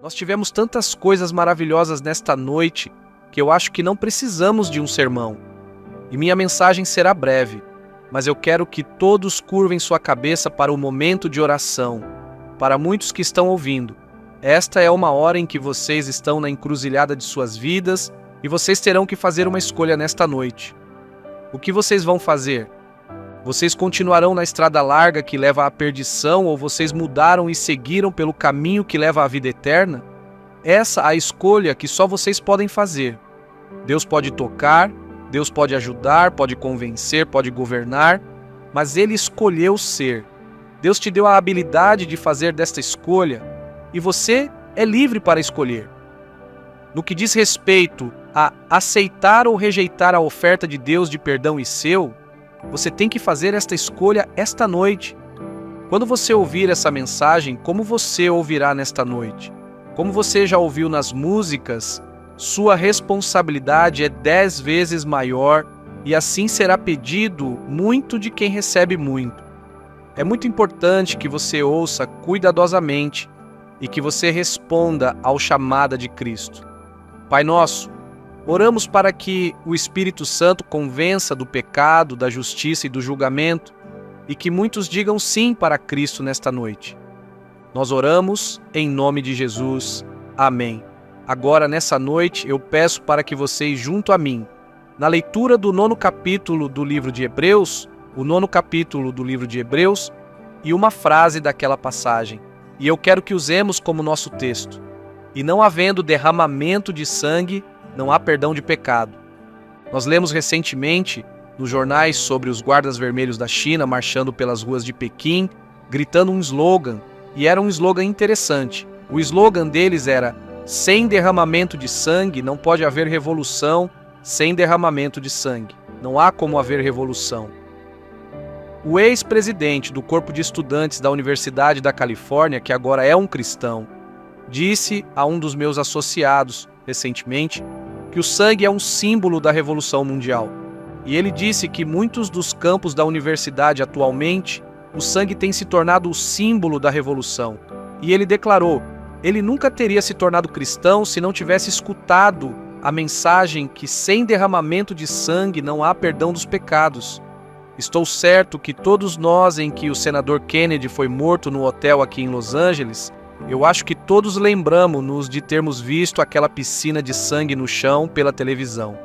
Nós tivemos tantas coisas maravilhosas nesta noite que eu acho que não precisamos de um sermão. E minha mensagem será breve, mas eu quero que todos curvem sua cabeça para o momento de oração. Para muitos que estão ouvindo, esta é uma hora em que vocês estão na encruzilhada de suas vidas e vocês terão que fazer uma escolha nesta noite. O que vocês vão fazer? Vocês continuarão na estrada larga que leva à perdição ou vocês mudaram e seguiram pelo caminho que leva à vida eterna? Essa é a escolha que só vocês podem fazer. Deus pode tocar, Deus pode ajudar, pode convencer, pode governar, mas Ele escolheu ser. Deus te deu a habilidade de fazer desta escolha e você é livre para escolher. No que diz respeito a aceitar ou rejeitar a oferta de Deus de perdão e seu, você tem que fazer esta escolha esta noite. Quando você ouvir essa mensagem, como você ouvirá nesta noite? Como você já ouviu nas músicas, sua responsabilidade é 10 vezes maior e assim será pedido muito de quem recebe muito. É muito importante que você ouça cuidadosamente e que você responda ao chamado de Cristo. Pai nosso, oramos para que o Espírito Santo convença do pecado, da justiça e do julgamento e que muitos digam sim para Cristo nesta noite. Nós oramos em nome de Jesus. Amém. Agora, nessa noite, eu peço para que vocês, junto a mim, na leitura do 9º capítulo do livro de Hebreus, o 9º capítulo do livro de Hebreus e uma frase daquela passagem. E eu quero que usemos como nosso texto. E não havendo derramamento de sangue, não há perdão de pecado. Nós lemos recentemente nos jornais sobre os guardas vermelhos da China marchando pelas ruas de Pequim, gritando um slogan, e era um slogan interessante. O slogan deles era: sem derramamento de sangue não pode haver revolução, sem derramamento de sangue não há como haver revolução. O ex-presidente do corpo de estudantes da Universidade da Califórnia, que agora é um cristão, disse a um dos meus associados recentemente que o sangue é um símbolo da Revolução Mundial. E ele disse que muitos dos campos da universidade atualmente, o sangue tem se tornado o símbolo da Revolução. E ele declarou, ele nunca teria se tornado cristão se não tivesse escutado a mensagem que sem derramamento de sangue não há perdão dos pecados. Estou certo que todos nós em que o senador Kennedy foi morto no hotel aqui em Los Angeles, eu acho que todos lembramos-nos de termos visto aquela piscina de sangue no chão pela televisão.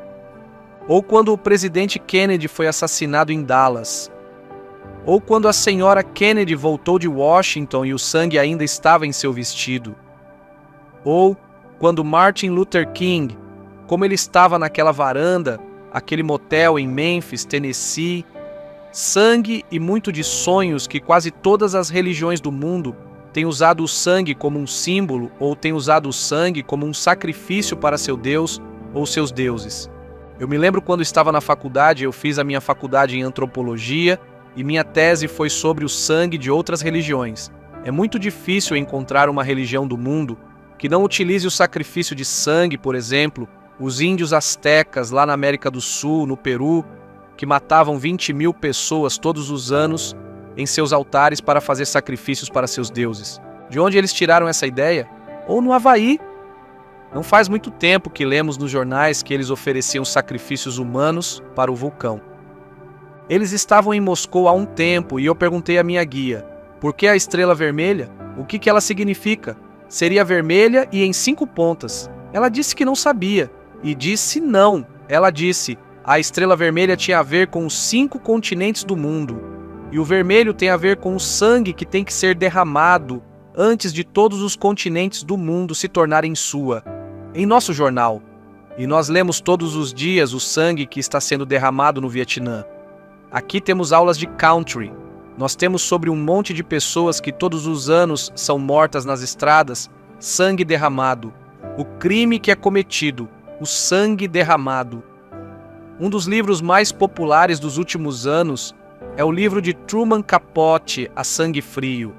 Ou quando o presidente Kennedy foi assassinado em Dallas. Ou quando a senhora Kennedy voltou de Washington e o sangue ainda estava em seu vestido. Ou quando Martin Luther King, como ele estava naquela varanda, aquele motel em Memphis, Tennessee, sangue e muito de sonhos que quase todas as religiões do mundo têm usado o sangue como um símbolo ou têm usado o sangue como um sacrifício para seu Deus ou seus deuses. Eu me lembro quando estava na faculdade, eu fiz a minha faculdade em antropologia e minha tese foi sobre o sangue de outras religiões. É muito difícil encontrar uma religião do mundo que não utilize o sacrifício de sangue, por exemplo, os índios astecas lá na América do Sul, no Peru, que matavam 20.000 pessoas todos os anos em seus altares para fazer sacrifícios para seus deuses. De onde eles tiraram essa ideia? Ou no Havaí. Não faz muito tempo que lemos nos jornais que eles ofereciam sacrifícios humanos para o vulcão. Eles estavam em Moscou há um tempo e eu perguntei à minha guia, por que a estrela vermelha? O que ela significa? Seria vermelha e em 5 pontas. Ela disse que não sabia e disse não. Ela disse, a estrela vermelha tinha a ver com os 5 continentes do mundo. E o vermelho tem a ver com o sangue que tem que ser derramado antes de todos os continentes do mundo se tornarem sua. Em nosso jornal. E nós lemos todos os dias o sangue que está sendo derramado no Vietnã. Aqui temos aulas de country. Nós temos sobre um monte de pessoas que todos os anos são mortas nas estradas, sangue derramado. O crime que é cometido, o sangue derramado. Um dos livros mais populares dos últimos anos é o livro de Truman Capote, A Sangue Frio.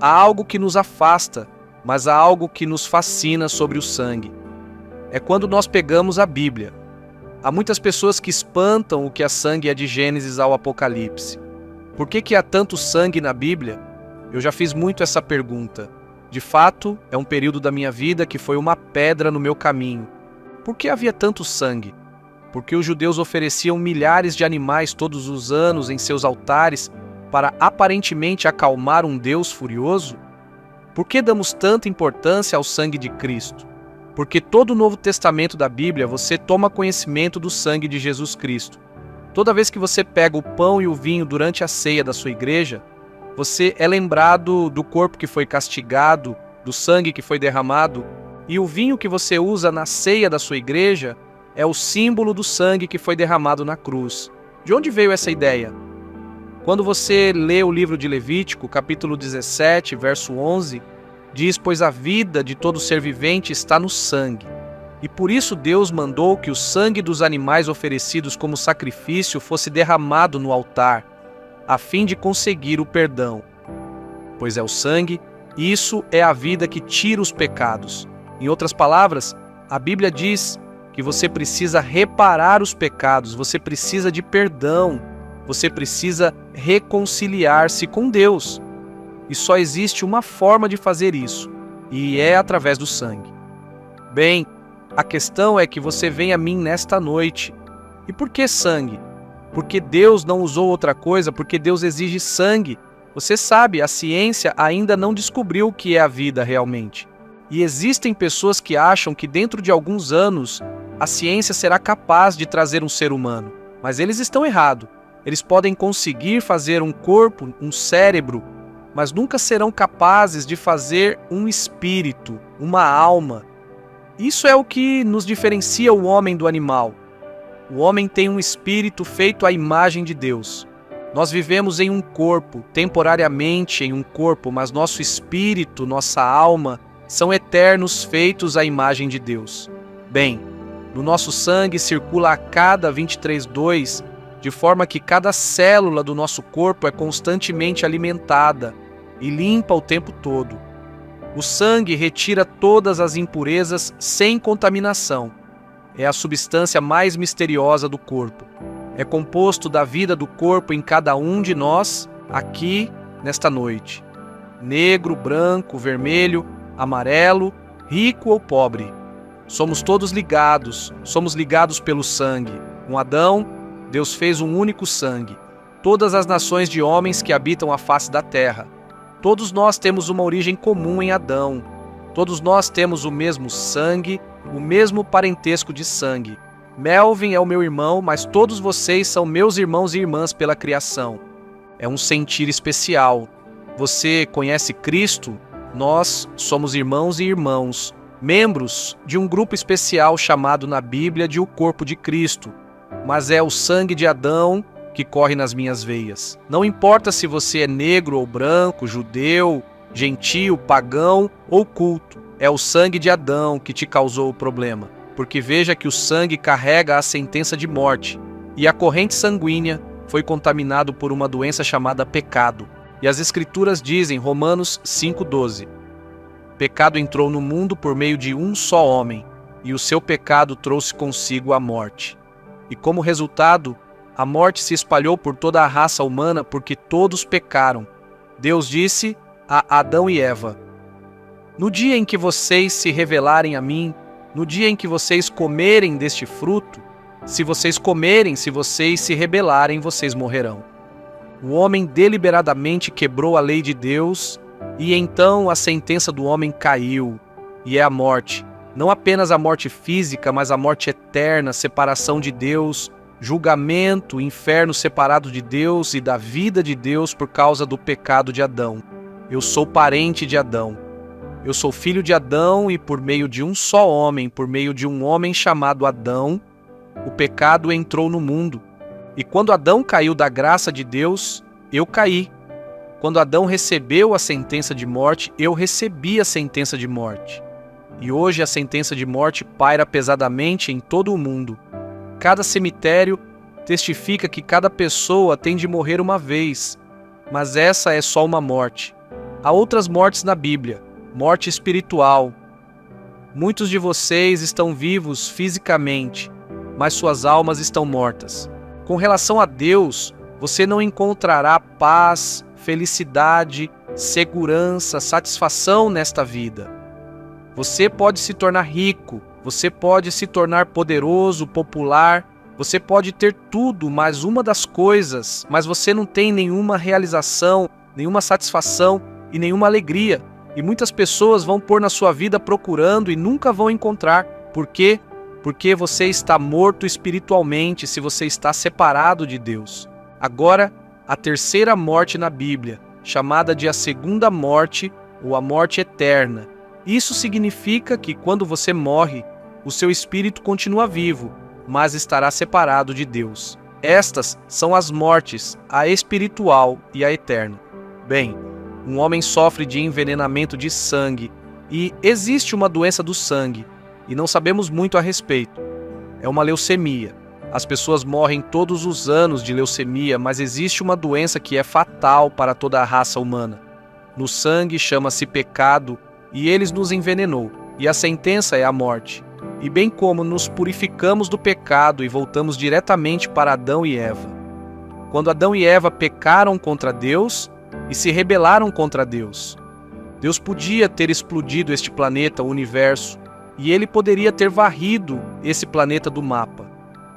Há algo que nos afasta, mas há algo que nos fascina sobre o sangue. É quando nós pegamos a Bíblia. Há muitas pessoas que espantam o que a sangue é de Gênesis ao Apocalipse. Por que há tanto sangue na Bíblia? Eu já fiz muito essa pergunta. De fato, é um período da minha vida que foi uma pedra no meu caminho. Por que havia tanto sangue? Porque os judeus ofereciam milhares de animais todos os anos em seus altares para aparentemente acalmar um Deus furioso? Por que damos tanta importância ao sangue de Cristo? Porque todo o Novo Testamento da Bíblia você toma conhecimento do sangue de Jesus Cristo. Toda vez que você pega o pão e o vinho durante a ceia da sua igreja, você é lembrado do corpo que foi castigado, do sangue que foi derramado, e o vinho que você usa na ceia da sua igreja é o símbolo do sangue que foi derramado na cruz. De onde veio essa ideia? Quando você lê o livro de Levítico, capítulo 17, verso 11, diz: "Pois a vida de todo ser vivente está no sangue. E por isso Deus mandou que o sangue dos animais oferecidos como sacrifício fosse derramado no altar, a fim de conseguir o perdão. Pois é o sangue, isso é a vida que tira os pecados." Em outras palavras, a Bíblia diz que você precisa reparar os pecados, você precisa de perdão, você precisa reconciliar-se com Deus. E só existe uma forma de fazer isso, e é através do sangue. Bem, a questão é que você vem a mim nesta noite. E por que sangue? Porque Deus não usou outra coisa, porque Deus exige sangue. Você sabe, a ciência ainda não descobriu o que é a vida realmente. E existem pessoas que acham que dentro de alguns anos a ciência será capaz de trazer um ser humano. Mas eles estão errados. Eles podem conseguir fazer um corpo, um cérebro, mas nunca serão capazes de fazer um espírito, uma alma. Isso é o que nos diferencia o homem do animal. O homem tem um espírito feito à imagem de Deus. Nós vivemos em um corpo, temporariamente em um corpo, mas nosso espírito, nossa alma, são eternos, feitos à imagem de Deus. Bem, no nosso sangue circula a cada 23/2, de forma que cada célula do nosso corpo é constantemente alimentada e limpa o tempo todo. O sangue retira todas as impurezas sem contaminação. É a substância mais misteriosa do corpo. É composto da vida do corpo em cada um de nós, aqui, nesta noite. Negro, branco, vermelho, amarelo, rico ou pobre. Somos todos ligados, somos ligados pelo sangue. Com Adão, Deus fez um único sangue. Todas as nações de homens que habitam a face da terra. Todos nós temos uma origem comum em Adão. Todos nós temos o mesmo sangue, o mesmo parentesco de sangue. Melvin é o meu irmão, mas todos vocês são meus irmãos e irmãs pela criação. É um sentir especial. Você conhece Cristo? Nós somos irmãos e irmãos, membros de um grupo especial chamado na Bíblia de o corpo de Cristo. Mas é o sangue de Adão que corre nas minhas veias. Não importa se você é negro ou branco, judeu, gentio, pagão ou culto. É o sangue de Adão que te causou o problema. Porque veja que o sangue carrega a sentença de morte, e a corrente sanguínea foi contaminado por uma doença chamada pecado. E as Escrituras dizem, Romanos 5,12, pecado entrou no mundo por meio de um só homem, e o seu pecado trouxe consigo a morte. E como resultado, a morte se espalhou por toda a raça humana porque todos pecaram. Deus disse a Adão e Eva: no dia em que vocês se revelarem a mim, no dia em que vocês comerem deste fruto, se vocês comerem, se vocês se rebelarem, vocês morrerão. O homem deliberadamente quebrou a lei de Deus e então a sentença do homem caiu, e é a morte. Não apenas a morte física, mas a morte eterna, separação de Deus, julgamento, inferno separado de Deus e da vida de Deus por causa do pecado de Adão. Eu sou parente de Adão. Eu sou filho de Adão e por meio de um só homem, por meio de um homem chamado Adão, o pecado entrou no mundo. E quando Adão caiu da graça de Deus, eu caí. Quando Adão recebeu a sentença de morte, eu recebi a sentença de morte. E hoje a sentença de morte paira pesadamente em todo o mundo. Cada cemitério testifica que cada pessoa tem de morrer uma vez, mas essa é só uma morte. Há outras mortes na Bíblia, morte espiritual. Muitos de vocês estão vivos fisicamente, mas suas almas estão mortas. Com relação a Deus, você não encontrará paz, felicidade, segurança, satisfação nesta vida. Você pode se tornar rico, você pode se tornar poderoso, popular, você pode ter tudo, mas você não tem nenhuma realização, nenhuma satisfação e nenhuma alegria. E muitas pessoas vão pôr na sua vida procurando e nunca vão encontrar. Por quê? Porque você está morto espiritualmente se você está separado de Deus. Agora, a terceira morte na Bíblia, chamada de a segunda morte ou a morte eterna. Isso significa que quando você morre, o seu espírito continua vivo, mas estará separado de Deus. Estas são as mortes, a espiritual e a eterna. Bem, um homem sofre de envenenamento de sangue e existe uma doença do sangue e não sabemos muito a respeito. É uma leucemia. As pessoas morrem todos os anos de leucemia, mas existe uma doença que é fatal para toda a raça humana. No sangue chama-se pecado e ele nos envenenou, e a sentença é a morte. E bem como nos purificamos do pecado e voltamos diretamente para Adão e Eva. Quando Adão e Eva pecaram contra Deus e se rebelaram contra Deus, Deus podia ter explodido este planeta, o universo, e ele poderia ter varrido esse planeta do mapa.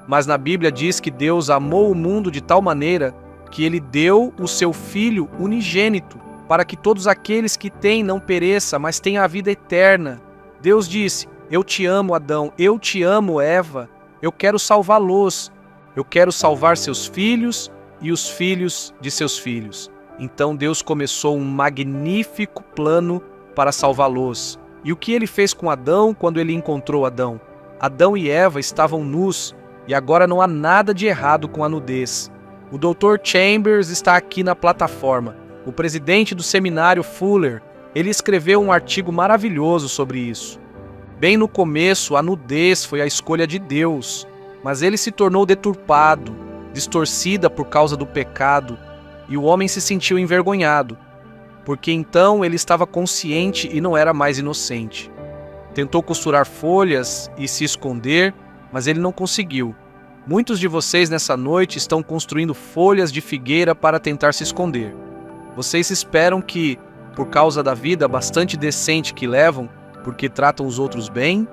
Mas na Bíblia diz que Deus amou o mundo de tal maneira que ele deu o seu Filho unigênito para que todos aqueles que têm não pereça, mas tenham a vida eterna. Deus disse: eu te amo, Adão, eu te amo, Eva, eu quero salvá-los, eu quero salvar seus filhos e os filhos de seus filhos. Então Deus começou um magnífico plano para salvá-los. E o que ele fez com Adão quando ele encontrou Adão? Adão e Eva estavam nus e agora não há nada de errado com a nudez. O Dr. Chambers está aqui na plataforma, o presidente do seminário Fuller. Ele escreveu um artigo maravilhoso sobre isso. Bem no começo, a nudez foi a escolha de Deus, mas ele se tornou deturpado, distorcida por causa do pecado, e o homem se sentiu envergonhado, porque então ele estava consciente e não era mais inocente. Tentou costurar folhas e se esconder, mas ele não conseguiu. Muitos de vocês nessa noite estão construindo folhas de figueira para tentar se esconder. Vocês esperam que, por causa da vida bastante decente que levam, porque tratam os outros bem?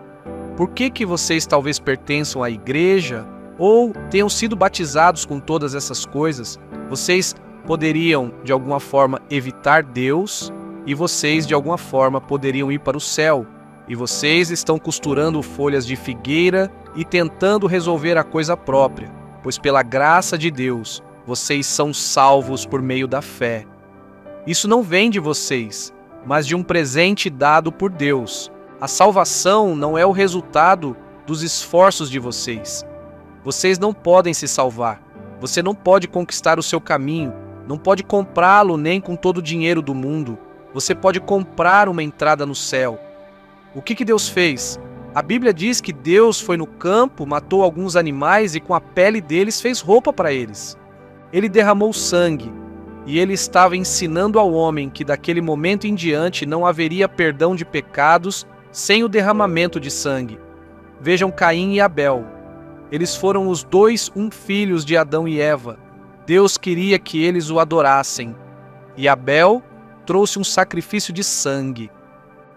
Por que vocês talvez pertençam à igreja ou tenham sido batizados com todas essas coisas? Vocês poderiam, de alguma forma, evitar Deus e vocês, de alguma forma, poderiam ir para o céu. E vocês estão costurando folhas de figueira e tentando resolver a coisa própria, pois pela graça de Deus, vocês são salvos por meio da fé. Isso não vem de vocês, mas de um presente dado por Deus. A salvação não é o resultado dos esforços de vocês. Vocês não podem se salvar. Você não pode conquistar o seu caminho, não pode comprá-lo nem com todo o dinheiro do mundo. Você pode comprar uma entrada no céu. O que Deus fez? A Bíblia diz que Deus foi no campo, matou alguns animais e com a pele deles fez roupa para eles. Ele derramou sangue. E ele estava ensinando ao homem que daquele momento em diante não haveria perdão de pecados sem o derramamento de sangue. Vejam Caim e Abel. Eles foram os dois filhos de Adão e Eva. Deus queria que eles o adorassem. E Abel trouxe um sacrifício de sangue.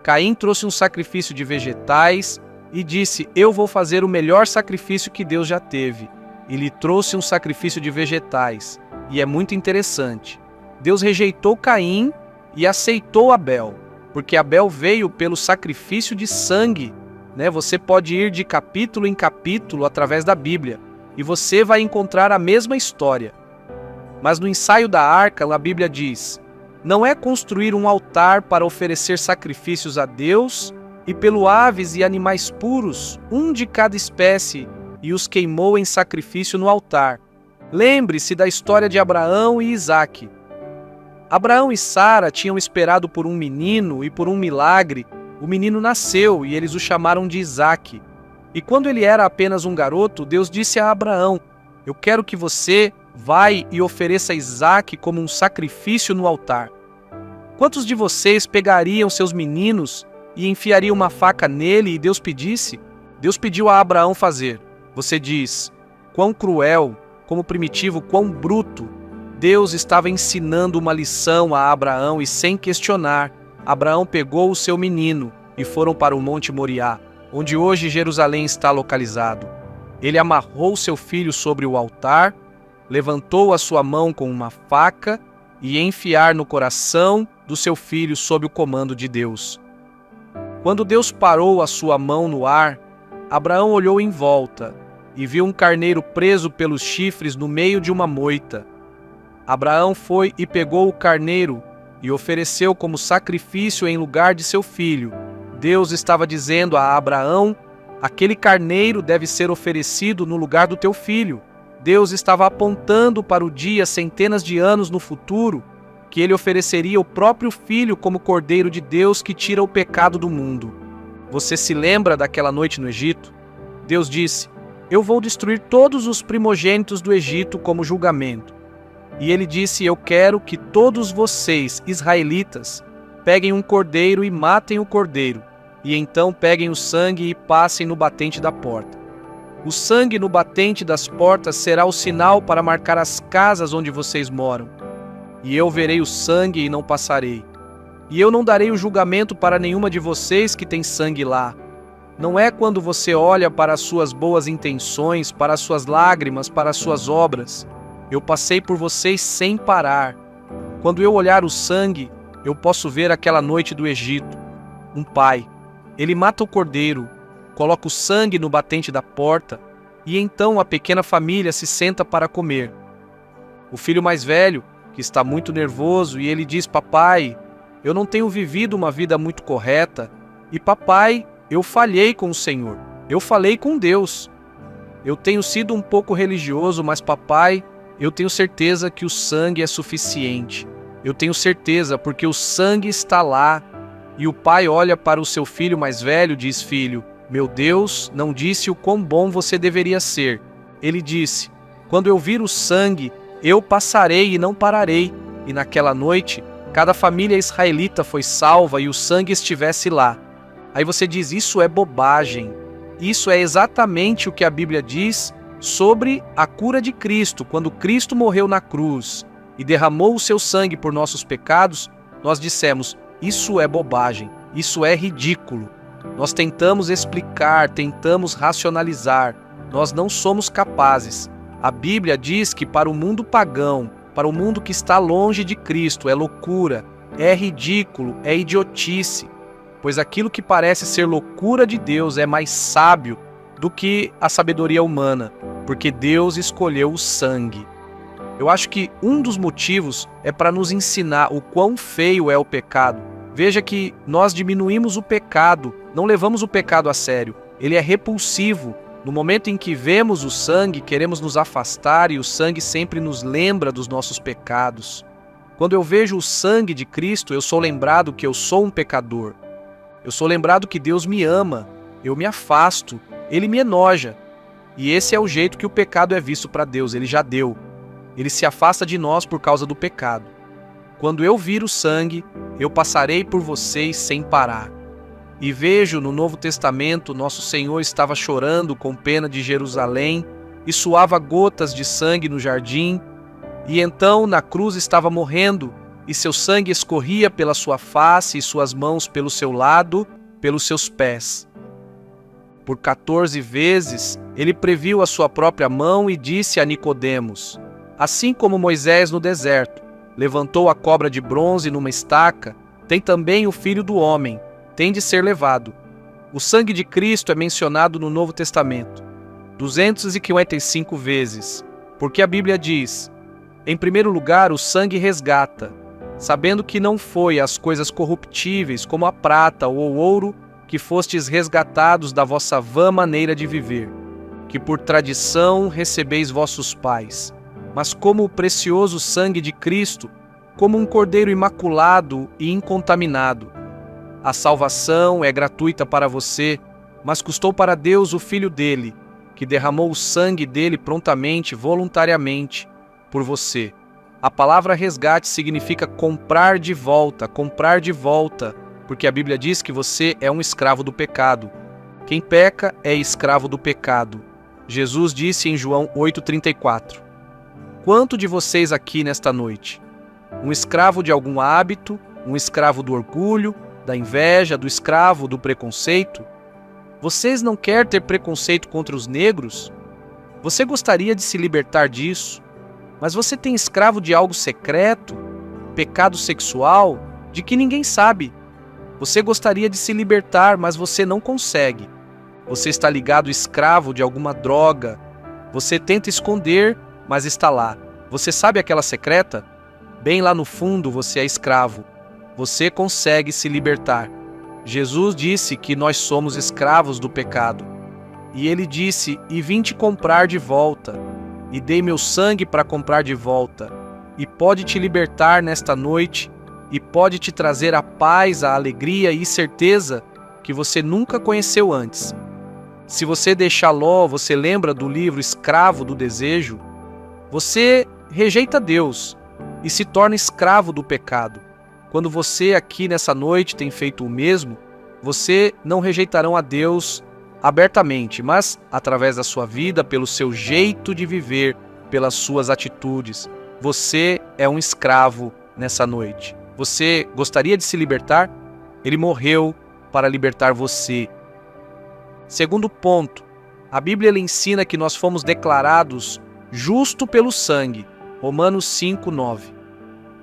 Caim trouxe um sacrifício de vegetais e disse: eu vou fazer o melhor sacrifício que Deus já teve. E lhe trouxe um sacrifício de vegetais. E é muito interessante. Deus rejeitou Caim e aceitou Abel, porque Abel veio pelo sacrifício de sangue. Você pode ir de capítulo em capítulo através da Bíblia, e você vai encontrar a mesma história. Mas no ensaio da arca, a Bíblia diz: não é construir um altar para oferecer sacrifícios a Deus, e pelo aves e animais puros, um de cada espécie, e os queimou em sacrifício no altar. Lembre-se da história de Abraão e Isaque. Abraão e Sara tinham esperado por um menino e por um milagre. O menino nasceu e eles o chamaram de Isaque. E quando ele era apenas um garoto, Deus disse a Abraão: eu quero que você vá e ofereça Isaque como um sacrifício no altar. Quantos de vocês pegariam seus meninos e enfiariam uma faca nele e Deus pedisse? Deus pediu a Abraão fazer. Você diz: quão cruel, como primitivo, quão bruto. Deus estava ensinando uma lição a Abraão e, sem questionar, Abraão pegou o seu menino e foram para o Monte Moriá, onde hoje Jerusalém está localizado. Ele amarrou seu filho sobre o altar, levantou a sua mão com uma faca e enfiar no coração do seu filho sob o comando de Deus. Quando Deus parou a sua mão no ar, Abraão olhou em volta e viu um carneiro preso pelos chifres no meio de uma moita. Abraão foi e pegou o carneiro e ofereceu como sacrifício em lugar de seu filho. Deus estava dizendo a Abraão: aquele carneiro deve ser oferecido no lugar do teu filho. Deus estava apontando para o dia, centenas de anos no futuro, que ele ofereceria o próprio filho como cordeiro de Deus que tira o pecado do mundo. Você se lembra daquela noite no Egito? Deus disse: eu vou destruir todos os primogênitos do Egito como julgamento. E ele disse: eu quero que todos vocês, israelitas, peguem um cordeiro e matem o cordeiro, e então peguem o sangue e passem no batente da porta. O sangue no batente das portas será o sinal para marcar as casas onde vocês moram. E eu verei o sangue e não passarei. E eu não darei o julgamento para nenhuma de vocês que tem sangue lá. Não é quando você olha para as suas boas intenções, para as suas lágrimas, para as suas obras. Eu passei por vocês sem parar. Quando eu olhar o sangue, eu posso ver aquela noite do Egito. Um pai, ele mata o cordeiro, coloca o sangue no batente da porta, e então a pequena família se senta para comer. O filho mais velho, que está muito nervoso, e ele diz: papai, eu não tenho vivido uma vida muito correta, e papai, eu falhei com o Senhor, eu falei com Deus. Eu tenho sido um pouco religioso, mas papai, eu tenho certeza que o sangue é suficiente. Eu tenho certeza, porque o sangue está lá. E o pai olha para o seu filho mais velho e diz: filho, meu Deus não disse o quão bom você deveria ser. Ele disse: quando eu vir o sangue, eu passarei e não pararei. E naquela noite, cada família israelita foi salva e o sangue estivesse lá. Aí você diz: isso é bobagem. Isso é exatamente o que a Bíblia diz sobre a cura de Cristo. Quando Cristo morreu na cruz e derramou o seu sangue por nossos pecados, nós dissemos: isso é bobagem, isso é ridículo. Nós tentamos explicar, tentamos racionalizar, nós não somos capazes. A Bíblia diz que para o mundo pagão, para o mundo que está longe de Cristo, é loucura, é ridículo, é idiotice, pois aquilo que parece ser loucura de Deus é mais sábio do que a sabedoria humana, porque Deus escolheu o sangue. Eu acho que um dos motivos é para nos ensinar o quão feio é o pecado. Veja que nós diminuímos o pecado, não levamos o pecado a sério. Ele é repulsivo. No momento em que vemos o sangue, queremos nos afastar, e o sangue sempre nos lembra dos nossos pecados. Quando eu vejo o sangue de Cristo, eu sou lembrado que eu sou um pecador. Eu sou lembrado que Deus me ama, eu me afasto, Ele me enoja. E esse é o jeito que o pecado é visto para Deus, Ele já deu. Ele se afasta de nós por causa do pecado. Quando eu vir o sangue, eu passarei por vocês sem parar. E vejo no Novo Testamento, nosso Senhor estava chorando com pena de Jerusalém e suava gotas de sangue no jardim, e então na cruz estava morrendo, e seu sangue escorria pela sua face e suas mãos pelo seu lado, pelos seus pés. Por 14 vezes, ele previu a sua própria mão e disse a Nicodemos: assim como Moisés no deserto levantou a cobra de bronze numa estaca, tem também o Filho do Homem, tem de ser levado. O sangue de Cristo é mencionado no Novo Testamento 255 vezes, porque a Bíblia diz: em primeiro lugar, o sangue resgata, sabendo que não foi as coisas corruptíveis, como a prata ou o ouro, que fostes resgatados da vossa vã maneira de viver, que por tradição recebeis vossos pais, mas como o precioso sangue de Cristo, como um cordeiro imaculado e incontaminado. A salvação é gratuita para você, mas custou para Deus o Filho dele, que derramou o sangue dele prontamente, voluntariamente, por você. A palavra resgate significa comprar de volta, porque a Bíblia diz que você é um escravo do pecado. Quem peca é escravo do pecado. Jesus disse em João 8,34. Quanto de vocês aqui nesta noite? Um escravo de algum hábito, um escravo do orgulho, da inveja, do escravo do preconceito? Vocês não querem ter preconceito contra os negros? Você gostaria de se libertar disso? Mas você tem escravo de algo secreto, pecado sexual, de que ninguém sabe. Você gostaria de se libertar, mas você não consegue. Você está ligado escravo de alguma droga. Você tenta esconder, mas está lá. Você sabe aquela secreta? Bem lá no fundo você é escravo. Você consegue se libertar. Jesus disse que nós somos escravos do pecado. E ele disse: "E vim te comprar de volta, e dei meu sangue para comprar de volta." E pode te libertar nesta noite, e pode te trazer a paz, a alegria e certeza que você nunca conheceu antes. Se você deixar Ló, você lembra do livro Escravo do Desejo? Você rejeita Deus e se torna escravo do pecado. Quando você aqui nessa noite tem feito o mesmo, você não rejeitarão a Deus abertamente, mas através da sua vida, pelo seu jeito de viver, pelas suas atitudes. Você é um escravo nessa noite. Você gostaria de se libertar? Ele morreu para libertar você. Segundo ponto, a Bíblia ela ensina que nós fomos declarados justo pelo sangue. Romanos 5:9.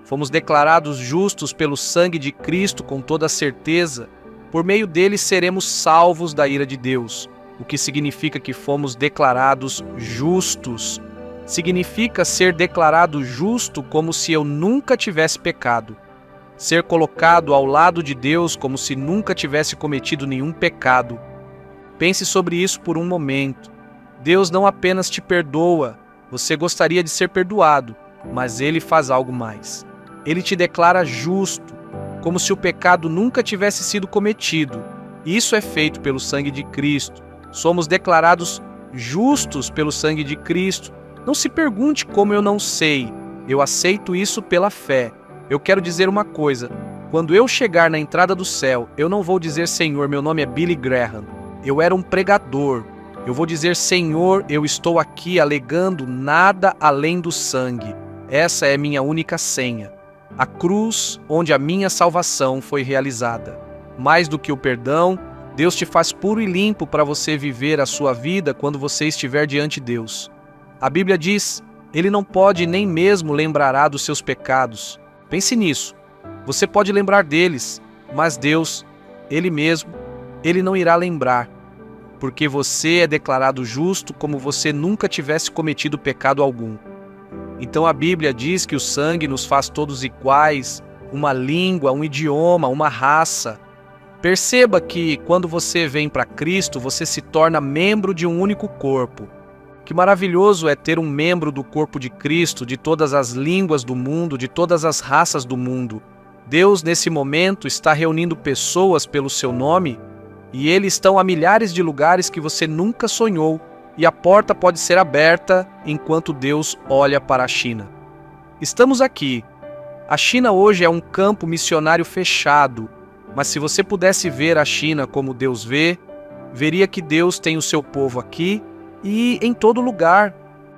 Fomos declarados justos pelo sangue de Cristo com toda certeza. Por meio dele seremos salvos da ira de Deus, o que significa que fomos declarados justos. Significa ser declarado justo como se eu nunca tivesse pecado. Ser colocado ao lado de Deus como se nunca tivesse cometido nenhum pecado. Pense sobre isso por um momento. Deus não apenas te perdoa, você gostaria de ser perdoado, mas Ele faz algo mais. Ele te declara justo, como se o pecado nunca tivesse sido cometido. Isso é feito pelo sangue de Cristo. Somos declarados justos pelo sangue de Cristo. Não se pergunte como eu não sei. Eu aceito isso pela fé. Eu quero dizer uma coisa. Quando eu chegar na entrada do céu, eu não vou dizer: Senhor, meu nome é Billy Graham. Eu era um pregador. Eu vou dizer: Senhor, eu estou aqui alegando nada além do sangue. Essa é minha única senha. A cruz onde a minha salvação foi realizada. Mais do que o perdão, Deus te faz puro e limpo para você viver a sua vida quando você estiver diante de Deus. A Bíblia diz: Ele não pode nem mesmo lembrará dos seus pecados. Pense nisso. Você pode lembrar deles, mas Deus, Ele mesmo, Ele não irá lembrar, porque você é declarado justo como você nunca tivesse cometido pecado algum. Então a Bíblia diz que o sangue nos faz todos iguais, uma língua, um idioma, uma raça. Perceba que quando você vem para Cristo, você se torna membro de um único corpo. Que maravilhoso é ter um membro do corpo de Cristo, de todas as línguas do mundo, de todas as raças do mundo. Deus, nesse momento, está reunindo pessoas pelo seu nome, e eles estão a milhares de lugares que você nunca sonhou, e a porta pode ser aberta enquanto Deus olha para a China. Estamos aqui. A China hoje é um campo missionário fechado, mas se você pudesse ver a China como Deus vê, veria que Deus tem o seu povo aqui e em todo lugar.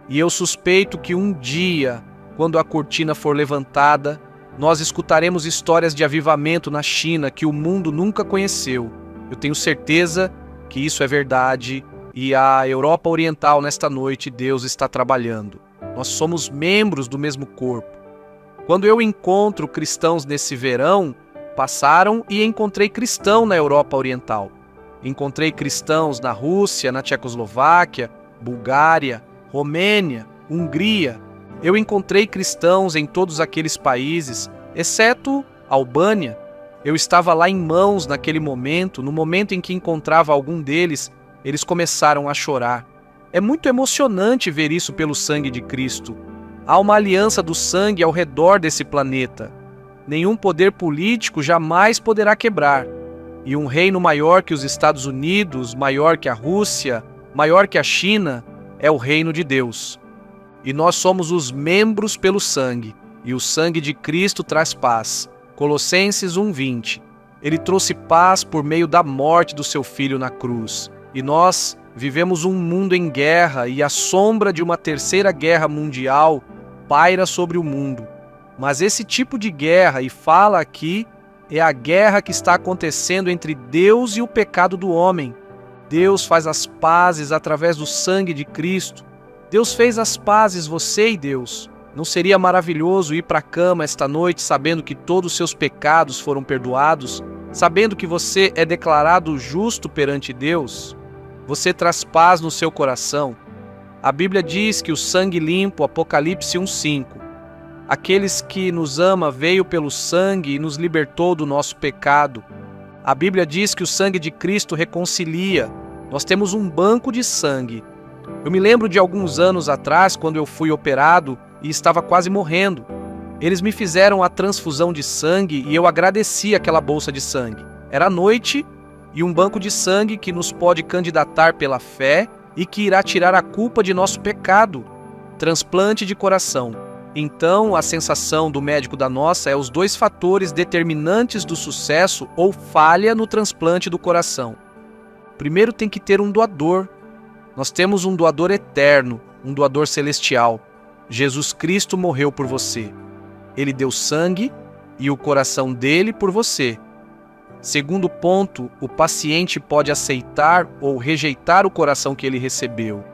E eu suspeito que um dia, quando a cortina for levantada, nós escutaremos histórias de avivamento na China que o mundo nunca conheceu. Eu tenho certeza que isso é verdade, e a Europa Oriental nesta noite Deus está trabalhando. Nós somos membros do mesmo corpo. Quando eu encontro cristãos nesse verão, passaram e encontrei cristão na Europa Oriental. Encontrei cristãos na Rússia, na Tchecoslováquia, Bulgária, Romênia, Hungria. Eu encontrei cristãos em todos aqueles países, exceto Albânia. Eu estava lá em mãos naquele momento, no momento em que encontrava algum deles, eles começaram a chorar. É muito emocionante ver isso pelo sangue de Cristo. Há uma aliança do sangue ao redor desse planeta. Nenhum poder político jamais poderá quebrar. E um reino maior que os Estados Unidos, maior que a Rússia, maior que a China, é o reino de Deus. E nós somos os membros pelo sangue, e o sangue de Cristo traz paz. Colossenses 1:20. Ele trouxe paz por meio da morte do seu Filho na cruz. E nós vivemos um mundo em guerra e à sombra de uma terceira guerra mundial, paira sobre o mundo. Mas esse tipo de guerra, e fala aqui, é a guerra que está acontecendo entre Deus e o pecado do homem. Deus faz as pazes através do sangue de Cristo. Deus fez as pazes, você e Deus. Não seria maravilhoso ir para a cama esta noite sabendo que todos os seus pecados foram perdoados? Sabendo que você é declarado justo perante Deus? Você traz paz no seu coração. A Bíblia diz que o sangue limpo, Apocalipse 1:5. Aqueles que nos ama veio pelo sangue e nos libertou do nosso pecado. A Bíblia diz que o sangue de Cristo reconcilia. Nós temos um banco de sangue. Eu me lembro de alguns anos atrás, quando eu fui operado e estava quase morrendo. Eles me fizeram a transfusão de sangue e eu agradeci aquela bolsa de sangue. Era noite e um banco de sangue que nos pode candidatar pela fé e que irá tirar a culpa de nosso pecado. Transplante de coração. Então, a sensação do médico da nossa é os dois fatores determinantes do sucesso ou falha no transplante do coração. Primeiro tem que ter um doador. Nós temos um doador eterno, um doador celestial. Jesus Cristo morreu por você. Ele deu sangue e o coração dele por você. Segundo ponto, o paciente pode aceitar ou rejeitar o coração que ele recebeu.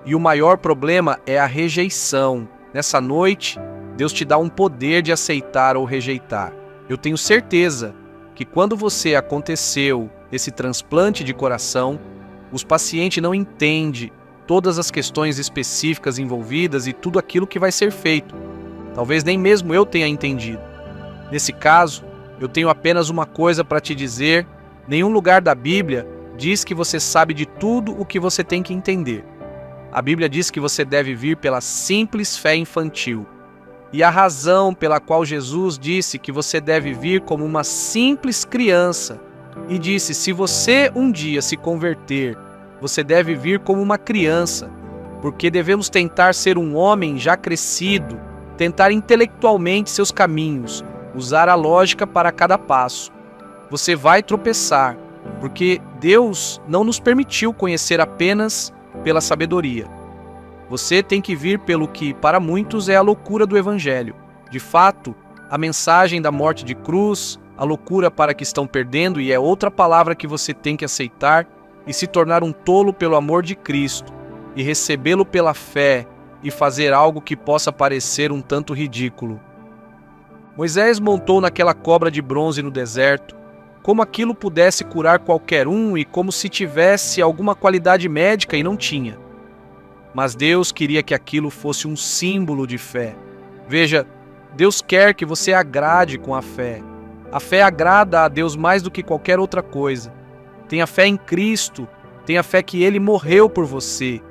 E o maior problema é a rejeição. Nessa noite, Deus te dá um poder de aceitar ou rejeitar. Eu tenho certeza que quando você aconteceu esse transplante de coração, os pacientes não entendem todas as questões específicas envolvidas e tudo aquilo que vai ser feito. Talvez nem mesmo eu tenha entendido. Nesse caso, eu tenho apenas uma coisa para te dizer: nenhum lugar da Bíblia diz que você sabe de tudo o que você tem que entender. A Bíblia diz que você deve vir pela simples fé infantil. E a razão pela qual Jesus disse que você deve vir como uma simples criança, e disse: se você um dia se converter, você deve vir como uma criança, porque devemos tentar ser um homem já crescido, tentar intelectualmente seus caminhos, usar a lógica para cada passo. Você vai tropeçar, porque Deus não nos permitiu conhecer apenas pela sabedoria. Você tem que vir pelo que para muitos é a loucura do Evangelho. De fato, a mensagem da morte de cruz, a loucura para que estão perdendo, e é outra palavra que você tem que aceitar e se tornar um tolo pelo amor de Cristo e recebê-lo pela fé e fazer algo que possa parecer um tanto ridículo. Moisés montou naquela cobra de bronze no deserto, como aquilo pudesse curar qualquer um e como se tivesse alguma qualidade médica, e não tinha. Mas Deus queria que aquilo fosse um símbolo de fé. Veja, Deus quer que você agrade com a fé. A fé agrada a Deus mais do que qualquer outra coisa. Tenha fé em Cristo, tenha fé que Ele morreu por você.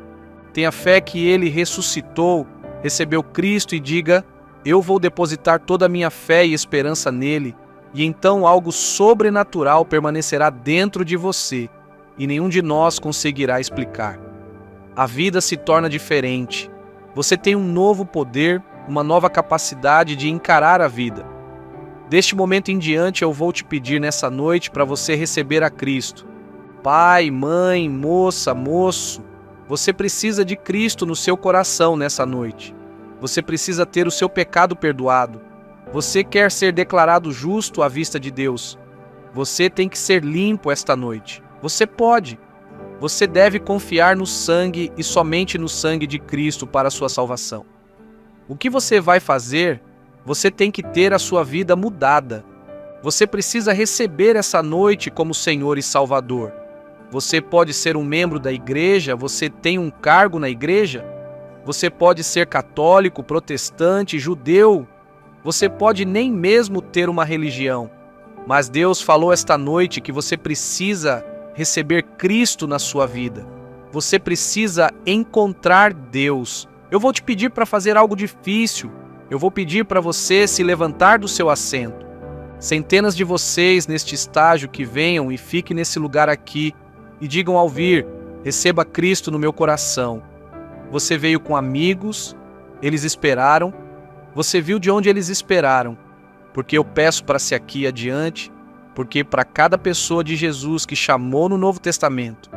Tenha fé que Ele ressuscitou, recebeu Cristo, e diga: eu vou depositar toda a minha fé e esperança nele, e então algo sobrenatural permanecerá dentro de você, e nenhum de nós conseguirá explicar. A vida se torna diferente. Você tem um novo poder, uma nova capacidade de encarar a vida. Deste momento em diante, eu vou te pedir nessa noite para você receber a Cristo. Pai, mãe, moça, moço, você precisa de Cristo no seu coração nessa noite. Você precisa ter o seu pecado perdoado. Você quer ser declarado justo à vista de Deus. Você tem que ser limpo esta noite. Você pode. Você deve confiar no sangue e somente no sangue de Cristo para a sua salvação. O que você vai fazer? Você tem que ter a sua vida mudada. Você precisa receber essa noite como Senhor e Salvador. Você pode ser um membro da igreja, você tem um cargo na igreja, você pode ser católico, protestante, judeu, você pode nem mesmo ter uma religião, mas Deus falou esta noite que você precisa receber Cristo na sua vida. Você precisa encontrar Deus. Eu vou te pedir para fazer algo difícil. Eu vou pedir para você se levantar do seu assento. Centenas de vocês neste estágio que venham e fiquem nesse lugar aqui e digam ao vir: receba Cristo no meu coração. Você veio com amigos, eles esperaram. Você viu de onde eles esperaram, porque eu peço para ser aqui adiante, porque para cada pessoa de Jesus que chamou no Novo Testamento,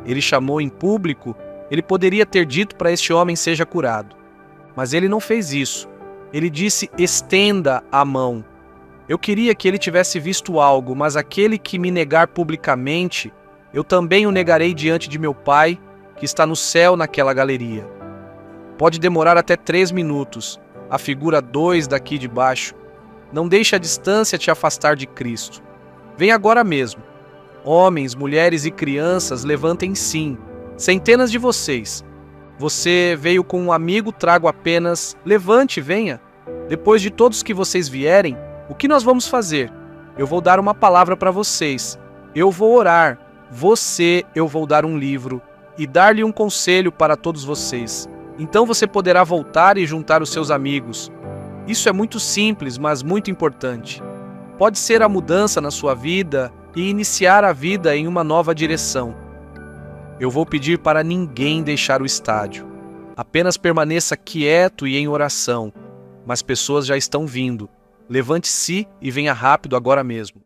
ele chamou em público, ele poderia ter dito para este homem: seja curado. Mas ele não fez isso. Ele disse: estenda a mão. Eu queria que ele tivesse visto algo, mas aquele que me negar publicamente, eu também o negarei diante de meu Pai, que está no céu naquela galeria. Pode demorar até 3 minutos, a figura 2 daqui de baixo. Não deixe a distância te afastar de Cristo. Vem agora mesmo. Homens, mulheres e crianças, levantem sim. Centenas de vocês. Você veio com um amigo, trago apenas. Levante, venha. Depois de todos que vocês vierem, o que nós vamos fazer? Eu vou dar uma palavra para vocês. Eu vou orar. Eu vou dar um livro e dar-lhe um conselho para todos vocês. Então você poderá voltar e juntar os seus amigos. Isso é muito simples, mas muito importante. Pode ser a mudança na sua vida e iniciar a vida em uma nova direção. Eu vou pedir para ninguém deixar o estádio. Apenas permaneça quieto e em oração. Mas pessoas já estão vindo. Levante-se e venha rápido agora mesmo.